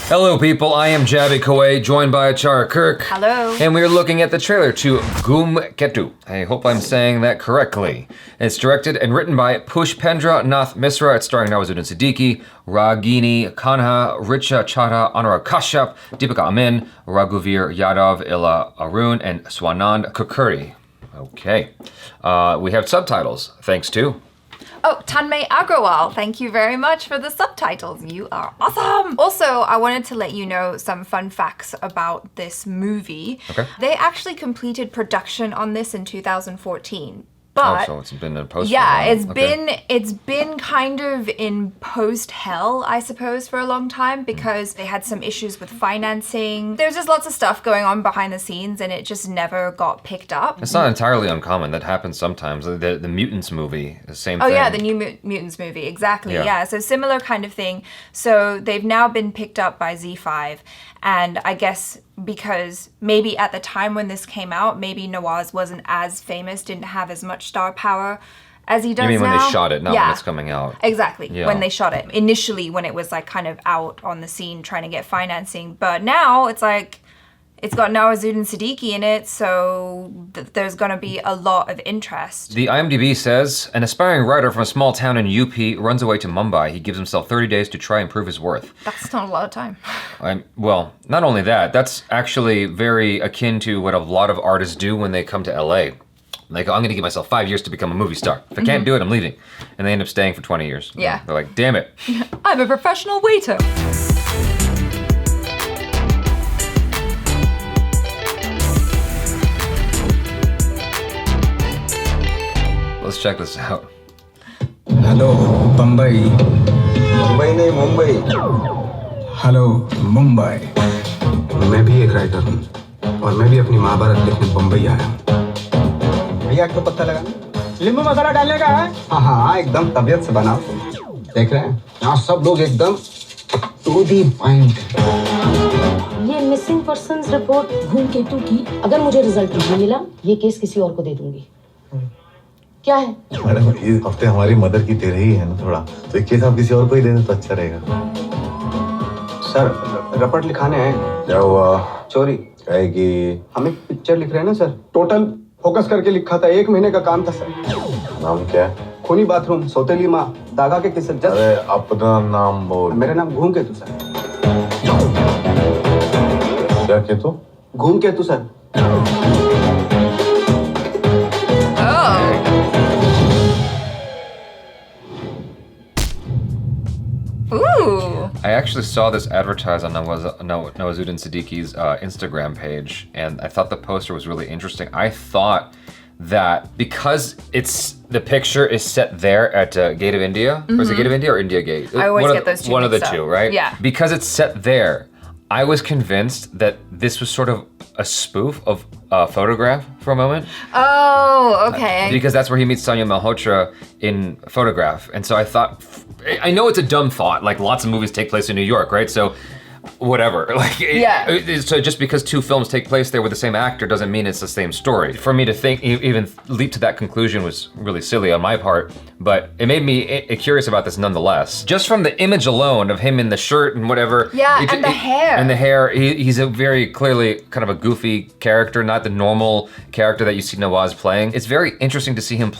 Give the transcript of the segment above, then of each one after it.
Hello people, I am Jaby Koay, joined by ACHARA KIRK. Hello. And we are looking at the trailer to Ghoomketu. I hope I'm saying that correctly. It's directed and written by Pushpendra Nath Misra. It's starring Nawazuddin Siddiqui, Ragini Kanha, Richa Chadha, Anurag Kashyap, Deepika Amin, Raghuveer Yadav, Ila Arun, and Swanand Kukuri. Okay. We have subtitles, thanks to... Oh, Tanmay Agrawal, thank you very much for the subtitles. You are awesome. Also, I wanted to let you know some fun facts about this movie. Okay. They actually completed production on this in 2014. But, so it's been in post. yeah, it's been kind of in post hell, I suppose, for a long time because they had some issues with financing. There's just lots of stuff going on behind the scenes, and it just never got picked up. It's not entirely uncommon. That happens sometimes. The Mutants movie, the same thing. Oh yeah, the New Mutants movie, exactly. Yeah, so similar kind of thing. So they've now been picked up by Z5, and I guess because maybe at the time when this came out, maybe Nawaz wasn't as famous, didn't have as much star power as he does now. You mean when they shot it, not when it's coming out? Exactly, when they shot it. Initially, when it was like kind of out on the scene trying to get financing. But now it's like, it's got Nawazuddin Siddiqui in it, so there's gonna be a lot of interest. The IMDb says, an aspiring writer from a small town in UP runs away to Mumbai. He gives himself 30 days to try and prove his worth. That's not a lot of time. Well, not only that, that's actually very akin to what a lot of artists do when they come to LA. Like, I'm gonna give myself 5 years to become a movie star. If I can't do it, I'm leaving. And they end up staying for 20 years. Yeah. They're like, damn it. I'm a professional waiter. Let's check this out. Hello, Mumbai. Mumbai नहीं Mumbai. Hello, Mumbai. मैं भी एक writer हूँ और मैं भी अपनी महाभारत लिखने मुंबई आया हूँ. भैया को पता लगा? नींबू मसाला डालने का है? हाँ, एकदम तबीयत से बनाओ. देख रहे हैं? यहाँ सब लोग एकदम टू दी पॉइंट. ये मिसिंग पर्संस रिपोर्ट धूमकेतु की अगर मुझे रिजल्ट नहीं मिला, ये केस किसी और को दे दूंगी. क्या है? मैडम, इस हफ्ते हमारी मदर की तेरे ही है ना थोड़ा, तो एक केस आप किसी और को ही दे दें तो अच्छा रहेगा. सर, रपट लिखाने हैं. क्या हुआ? चोरी. है कि हम एक पिक्चर लिख रहे हैं ना सर. टोटल फोकस करके लिखा था. 1 महीने का काम था सर. नाम क्या है? खूनी बाथरूम, सौतेली माँ, दागा के किस्से. अरे अपना नाम बोल. मेरा नाम घूमकेतु सर. क्या Ketu? Ghoomketu sir. Ooh. I actually saw this advertised on Nawazuddin Siddiqui's Instagram page, and I thought the poster was really interesting. I thought that because the picture is set there at Gate of India, or is it Gate of India or India Gate? I always get those two One of the mixed two, up. right? Yeah. Because it's set there, I was convinced that this was sort of a spoof of Photograph for a moment. Oh, okay. Because that's where he meets Sanya Malhotra in Photograph. And so I thought, I know it's a dumb thought, like lots of movies take place in New York, right? So whatever, like, so just because 2 films take place there with the same actor doesn't mean it's the same story. For me to think, even leap to that conclusion was really silly on my part, but it made me curious about this nonetheless. Just from the image alone of him in the shirt and whatever. Yeah, and the hair. And the hair, he's a very clearly kind of a goofy character, not the normal character that you see Nawaz playing. It's very interesting to see him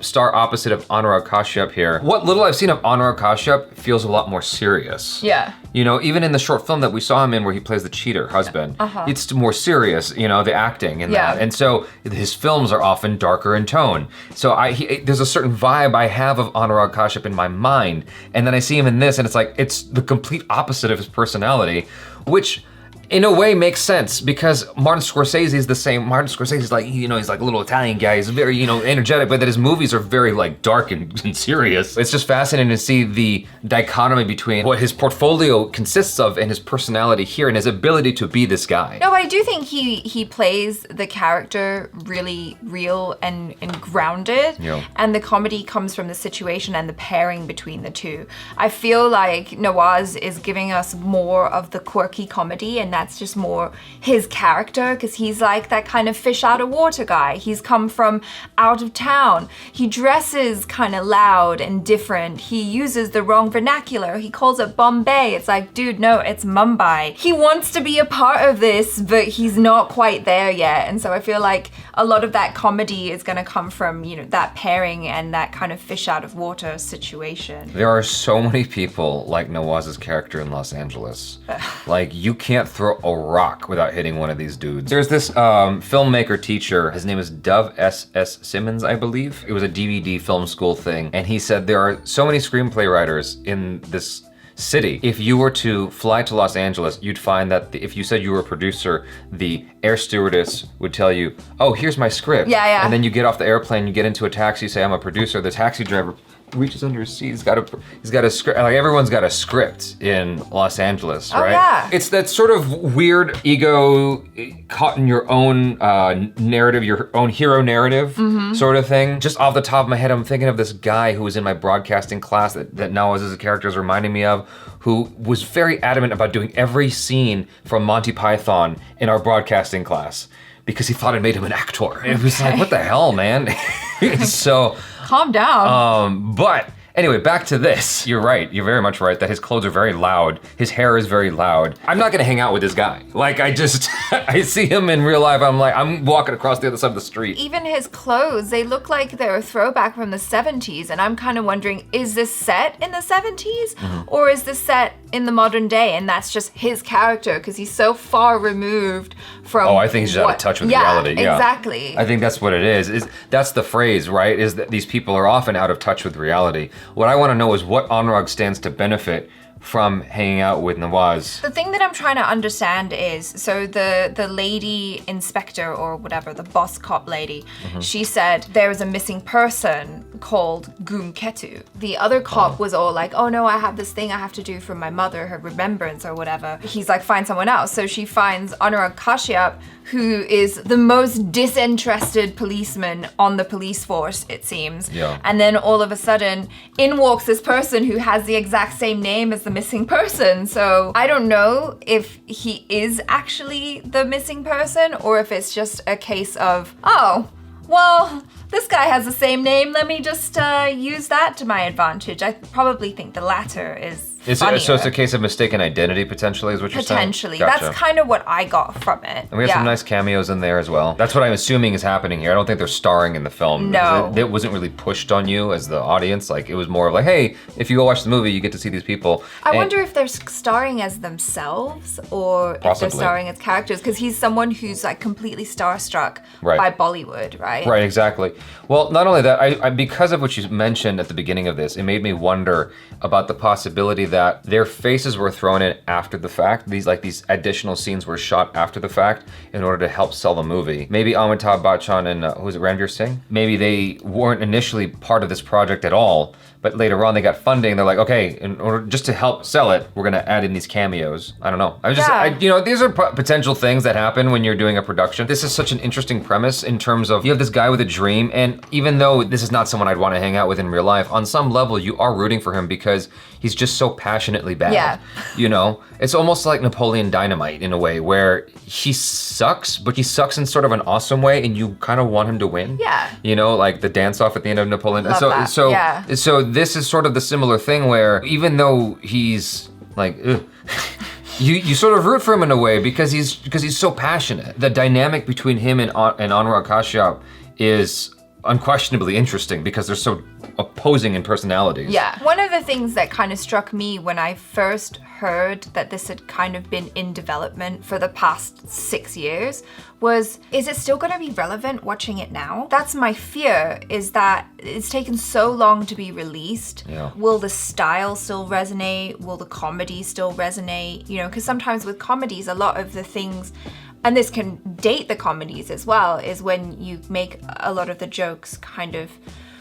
star opposite of Anurag Kashyap here. What little I've seen of Anurag Kashyap feels a lot more serious. Yeah. You know, even in the short film that we saw him in where he plays the cheater husband, it's more serious, you know, the acting and that. And so his films are often darker in tone. So there's a certain vibe I have of Anurag Kashyap in my mind. And then I see him in this and it's like, it's the complete opposite of his personality, which in a way makes sense because Martin Scorsese is the same. Martin Scorsese's like, you know, he's like a little Italian guy. He's very, you know, energetic, but that his movies are very like dark and serious. It's just fascinating to see the dichotomy between what his portfolio consists of and his personality here and his ability to be this guy. No, but I do think he plays the character really real and grounded. Yeah. And the comedy comes from the situation and the pairing between the two. I feel like Nawaz is giving us more of the quirky comedy and that's just more his character, because he's like that kind of fish out of water guy. He's come from out of town. He dresses kind of loud and different. He uses the wrong vernacular. He calls it Bombay. It's like, dude, no, it's Mumbai. He wants to be a part of this, but he's not quite there yet. And so I feel like a lot of that comedy is going to come from, you know, that pairing and that kind of fish out of water situation. There are so many people like Nawaz's character in Los Angeles. Like, you can't throw a rock without hitting one of these dudes. There's this filmmaker teacher, his name is Dove S.S. Simmons, I believe. It was a DVD film school thing, and he said there are so many screenplay writers in this city. If you were to fly to Los Angeles, you'd find that if you said you were a producer, the air stewardess would tell you, oh, here's my script. Yeah. And then you get off the airplane, you get into a taxi, say, I'm a producer. The taxi driver reaches under his seat. He's got a script. Like, everyone's got a script in Los Angeles, right? Oh, yeah. It's that sort of weird ego caught in your own narrative, your own hero narrative sort of thing. Just off the top of my head, I'm thinking of this guy who was in my broadcasting class that Nawaz's character is reminding me of, who was very adamant about doing every scene from Monty Python in our broadcasting class because he thought it made him an actor. And it was like, what the hell, man? So, calm down. But anyway, back to this. You're right. You're very much right that his clothes are very loud. His hair is very loud. I'm not gonna hang out with this guy. Like, I see him in real life. I'm walking across the other side of the street. Even his clothes, they look like they're a throwback from the 70s. And I'm kind of wondering, is this set in the 70s? Or is this set in the modern day? And that's just his character, because he's so far removed from I think he's just out of touch with reality. Yeah, exactly. I think that's what it is. That's the phrase, right? Is that these people are often out of touch with reality. What I want to know is what Anurag stands to benefit from hanging out with Nawaz. The thing that I'm trying to understand is, so the lady inspector or whatever, the boss cop lady, she said there was a missing person called Ghoomketu. The other cop was all like, oh no, I have this thing I have to do for my mother, her remembrance or whatever. He's like, find someone else. So she finds Anurag Kashyap, who is the most disinterested policeman on the police force, it seems. Yeah. And then all of a sudden, in walks this person who has the exact same name as the missing person. So I don't know if he is actually the missing person or if it's just a case of, oh, well, this guy has the same name, let me just use that to my advantage. I probably think the latter is funnier. So it's a case of mistaken identity, potentially, is what you're saying? Potentially. Gotcha. That's kind of what I got from it. And we have some nice cameos in there as well. That's what I'm assuming is happening here. I don't think they're starring in the film. No. It wasn't really pushed on you as the audience. Like, it was more of like, hey, if you go watch the movie, you get to see these people. I wonder if they're starring as themselves or if they're starring as characters, because he's someone who's like completely starstruck by Bollywood, right? Right, exactly. Well, not only that, I because of what you mentioned at the beginning of this, it made me wonder about the possibility that their faces were thrown in after the fact. These additional scenes were shot after the fact in order to help sell the movie. Maybe Amitabh Bachchan and who is it, Ranveer Singh? Maybe they weren't initially part of this project at all, but later on they got funding. They're like, okay, in order just to help sell it, we're gonna add in these cameos. I don't know. These are potential things that happen when you're doing a production. This is such an interesting premise in terms of you have this guy with a dream, and even though this is not someone I'd want to hang out with in real life, on some level you are rooting for him because he's just so passionately bad. Yeah. You know, it's almost like Napoleon Dynamite in a way where he sucks, but he sucks in sort of an awesome way, and you kind of want him to win. Yeah. You know, like the dance off at the end of Napoleon. Love that. So this is sort of the similar thing where even though he's like, ugh, you sort of root for him in a way because he's so passionate. The dynamic between him and Anurag Kashyap is unquestionably interesting because they're so opposing in personalities. Yeah. One of the things that kind of struck me when I first heard that this had kind of been in development for the past 6 years was, is it still going to be relevant watching it now? That's my fear, is that it's taken so long to be released. Yeah. Will the style still resonate? Will the comedy still resonate? You know, because sometimes with comedies, a lot of the things, and this can date the comedies as well, is when you make a lot of the jokes kind of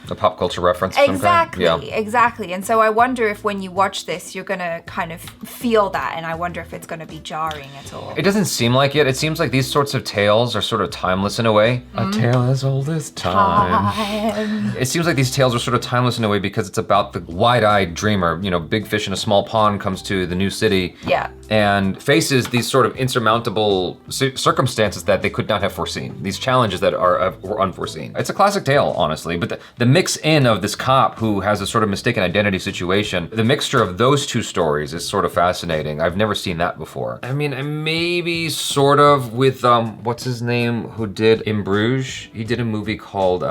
A pop culture reference. Exactly. And so I wonder if when you watch this, you're gonna kind of feel that, and I wonder if it's gonna be jarring at all. It doesn't seem like it. It seems like these sorts of tales are sort of timeless in a way. A tale as old as time. It seems like these tales are sort of timeless in a way because it's about the wide-eyed dreamer. You know, big fish in a small pond comes to the new city. Yeah. And faces these sort of insurmountable circumstances that they could not have foreseen. These challenges that were unforeseen. It's a classic tale, honestly, but the mix in of this cop who has a sort of mistaken identity situation, the mixture of those two stories is sort of fascinating. I've never seen that before. I mean, maybe sort of with, what's his name, who did In Bruges? He did a movie called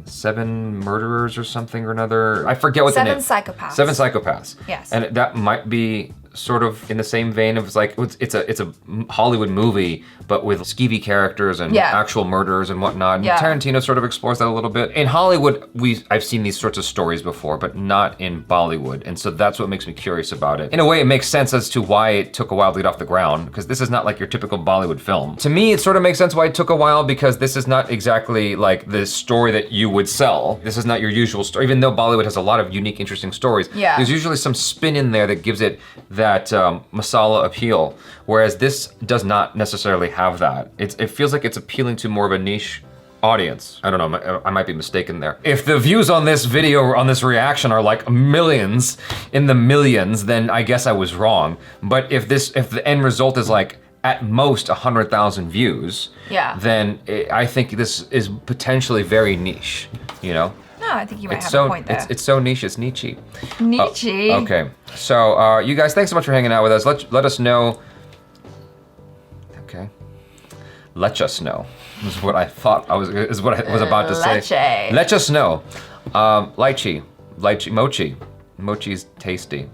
Seven Murderers or something or another. I forget what the name. Seven Psychopaths. Seven Psychopaths. Yes. And that might be sort of in the same vein of like, it's a Hollywood movie, but with skeevy characters and actual murderers and whatnot. And Tarantino sort of explores that a little bit. In Hollywood, I've seen these sorts of stories before, but not in Bollywood. And so that's what makes me curious about it. In a way, it makes sense as to why it took a while to get off the ground, because this is not like your typical Bollywood film. To me, it sort of makes sense why it took a while, because this is not exactly like the story that you would sell. This is not your usual story, even though Bollywood has a lot of unique, interesting stories. Yeah. There's usually some spin in there that gives it that masala appeal, whereas this does not necessarily have that. It feels like it's appealing to more of a niche audience. I don't know, I might be mistaken there. If the views on this video, on this reaction are like millions, in the millions, then I guess I was wrong. But if the end result is like at most 100,000 views, then I think this is potentially very niche, you know? No, I think you might have a point there. It's so niche, it's niche-y. Niche-y. Okay, so you guys, thanks so much for hanging out with us. Let us know. Okay. Let us know is what I thought is what I was about to say. Let us know. Lychee, mochi. Mochi's tasty.